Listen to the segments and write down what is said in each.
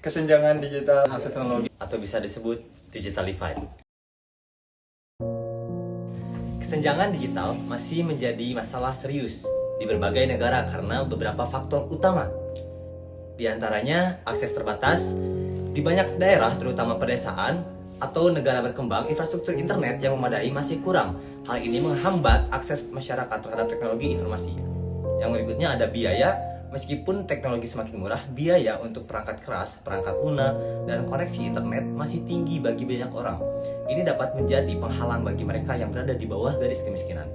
kesenjangan digital akses teknologi atau bisa disebut digital divide. Kesenjangan digital masih menjadi masalah serius di berbagai negara karena beberapa faktor utama. Di antaranya akses terbatas, di banyak daerah terutama pedesaan atau negara berkembang infrastruktur internet yang memadai masih kurang. Hal ini menghambat akses masyarakat terhadap teknologi informasi. Yang berikutnya ada biaya. Meskipun teknologi semakin murah, biaya untuk perangkat keras, perangkat lunak, dan koneksi internet masih tinggi bagi banyak orang. Ini dapat menjadi penghalang bagi mereka yang berada di bawah garis kemiskinan.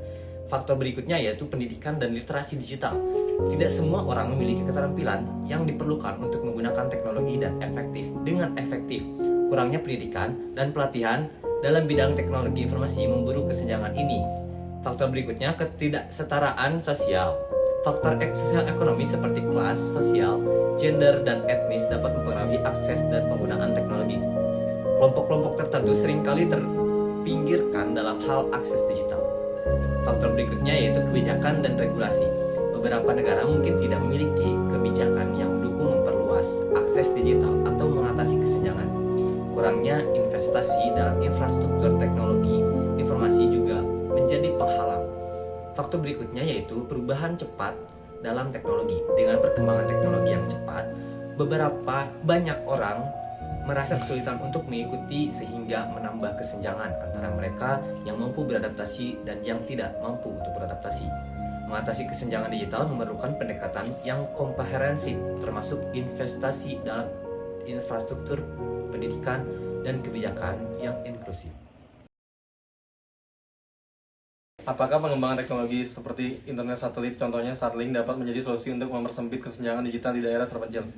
Faktor berikutnya yaitu pendidikan dan literasi digital. Tidak semua orang memiliki keterampilan yang diperlukan untuk menggunakan teknologi dan dengan efektif. Kurangnya pendidikan dan pelatihan dalam bidang teknologi informasi memburuk kesenjangan ini. Faktor berikutnya ketidaksetaraan sosial. Faktor sosial ekonomi seperti kelas, sosial, gender, dan etnis dapat mempengaruhi akses dan penggunaan teknologi. Kelompok-kelompok tertentu seringkali terpinggirkan dalam hal akses digital. Faktor berikutnya yaitu kebijakan dan regulasi. Beberapa negara mungkin tidak memiliki kebijakan yang mendukung memperluas akses digital atau mengatasi kesenjangan. Kurangnya investasi dalam infrastruktur teknologi informasi juga menjadi penghalang. Faktor berikutnya yaitu perubahan cepat dalam teknologi. Dengan perkembangan teknologi yang cepat, banyak orang merasa kesulitan untuk mengikuti sehingga menambah kesenjangan antara mereka yang mampu beradaptasi dan yang tidak mampu untuk beradaptasi. Mengatasi kesenjangan digital memerlukan pendekatan yang komprehensif, termasuk investasi dalam infrastruktur pendidikan dan kebijakan yang inklusif. Apakah pengembangan teknologi seperti internet satelit, contohnya Starlink, dapat menjadi solusi untuk mempersempit kesenjangan digital di daerah terpencil?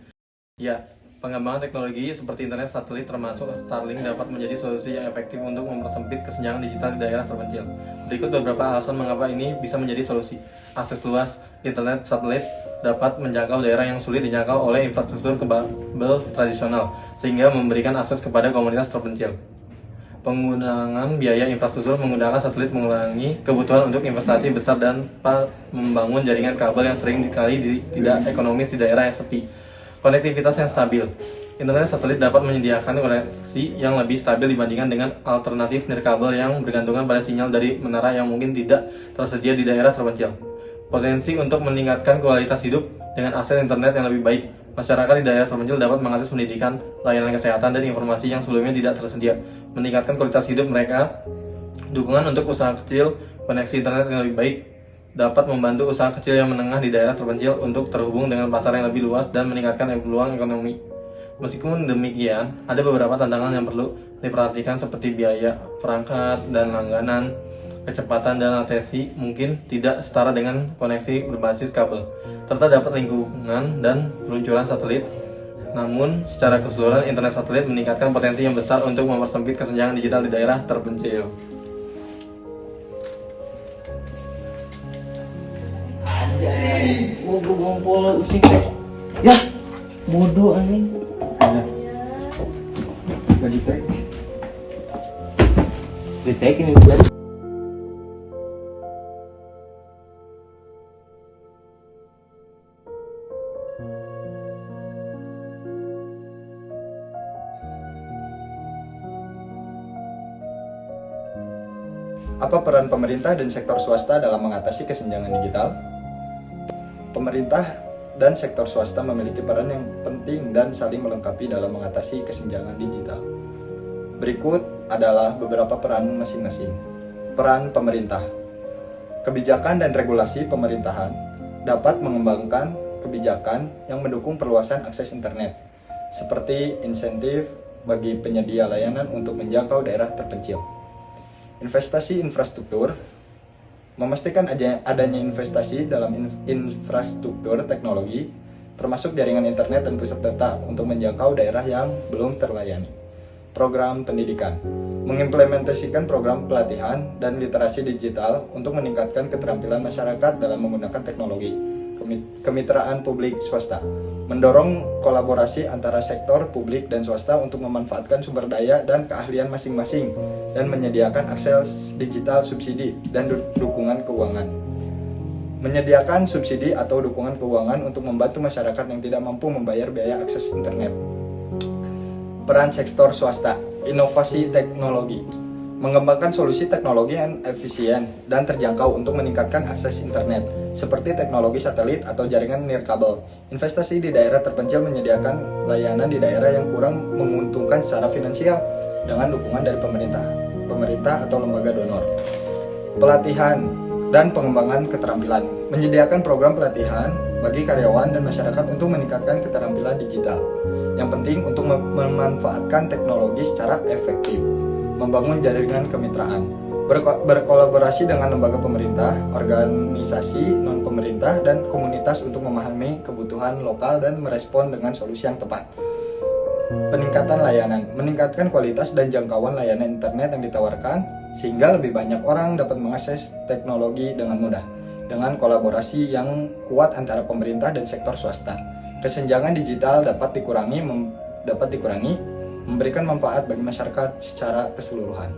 Ya, pengembangan teknologi seperti internet satelit termasuk Starlink dapat menjadi solusi yang efektif untuk mempersempit kesenjangan digital di daerah terpencil. Berikut beberapa alasan mengapa ini bisa menjadi solusi. Akses luas internet satelit dapat menjangkau daerah yang sulit dijangkau oleh infrastruktur kabel tradisional, sehingga memberikan akses kepada komunitas terpencil. Pengurangan biaya infrastruktur menggunakan satelit mengurangi kebutuhan untuk investasi besar dan membangun jaringan kabel yang sering dikali tidak ekonomis di daerah yang sepi. Konektivitas yang stabil. Internet satelit dapat menyediakan koneksi yang lebih stabil dibandingkan dengan alternatif nirkabel yang bergantungan pada sinyal dari menara yang mungkin tidak tersedia di daerah terpencil. Potensi untuk meningkatkan kualitas hidup dengan akses internet yang lebih baik. Masyarakat di daerah terpencil dapat mengakses pendidikan, layanan kesehatan, dan informasi yang sebelumnya tidak tersedia. Meningkatkan kualitas hidup mereka. Dukungan untuk usaha kecil, koneksi internet yang lebih baik dapat membantu usaha kecil yang menengah di daerah terpencil untuk terhubung dengan pasar yang lebih luas dan meningkatkan peluang ekonomi. Meskipun demikian, ada beberapa tantangan yang perlu diperhatikan seperti biaya perangkat dan langganan. Kecepatan dan latensi mungkin tidak setara dengan koneksi berbasis kabel, serta dapat lingkungan dan peluncuran satelit. Namun, secara keseluruhan, internet satelit meningkatkan potensi yang besar untuk mempersempit kesenjangan digital di daerah terpencil. Anjay, ngumpul usik teh. Ya, bodoh anjing. gaji teh. Ditek ini buat. Apa peran pemerintah dan sektor swasta dalam mengatasi kesenjangan digital? Pemerintah dan sektor swasta memiliki peran yang penting dan saling melengkapi dalam mengatasi kesenjangan digital. Berikut adalah beberapa peran masing-masing. Peran pemerintah. Kebijakan dan regulasi pemerintahan dapat mengembangkan kebijakan yang mendukung perluasan akses internet, seperti insentif bagi penyedia layanan untuk menjangkau daerah terpencil. Investasi infrastruktur. Memastikan adanya investasi dalam infrastruktur teknologi, termasuk jaringan internet dan pusat data untuk menjangkau daerah yang belum terlayani. Program pendidikan. Mengimplementasikan program pelatihan dan literasi digital untuk meningkatkan keterampilan masyarakat dalam menggunakan teknologi. Kemitraan publik swasta. Mendorong kolaborasi antara sektor publik dan swasta untuk memanfaatkan sumber daya dan keahlian masing-masing dan menyediakan akses digital subsidi dan dukungan keuangan. Menyediakan subsidi atau dukungan keuangan untuk membantu masyarakat yang tidak mampu membayar biaya akses internet. Peran sektor swasta, inovasi teknologi, mengembangkan solusi teknologi yang efisien dan terjangkau untuk meningkatkan akses internet, seperti teknologi satelit atau jaringan nirkabel. Investasi di daerah terpencil menyediakan layanan di daerah yang kurang menguntungkan secara finansial dengan dukungan dari pemerintah atau lembaga donor. Pelatihan dan pengembangan keterampilan, menyediakan program pelatihan bagi karyawan dan masyarakat untuk meningkatkan keterampilan digital. Yang penting untuk memanfaatkan teknologi secara efektif, membangun jaringan kemitraan, berkolaborasi dengan lembaga pemerintah, organisasi non-pemerintah, dan komunitas untuk memahami kebutuhan lokal dan merespon dengan solusi yang tepat. Peningkatan layanan, meningkatkan kualitas dan jangkauan layanan internet yang ditawarkan, sehingga lebih banyak orang dapat mengakses teknologi dengan mudah. Dengan kolaborasi yang kuat antara pemerintah dan sektor swasta, kesenjangan digital dapat dikurangi, memberikan manfaat bagi masyarakat secara keseluruhan.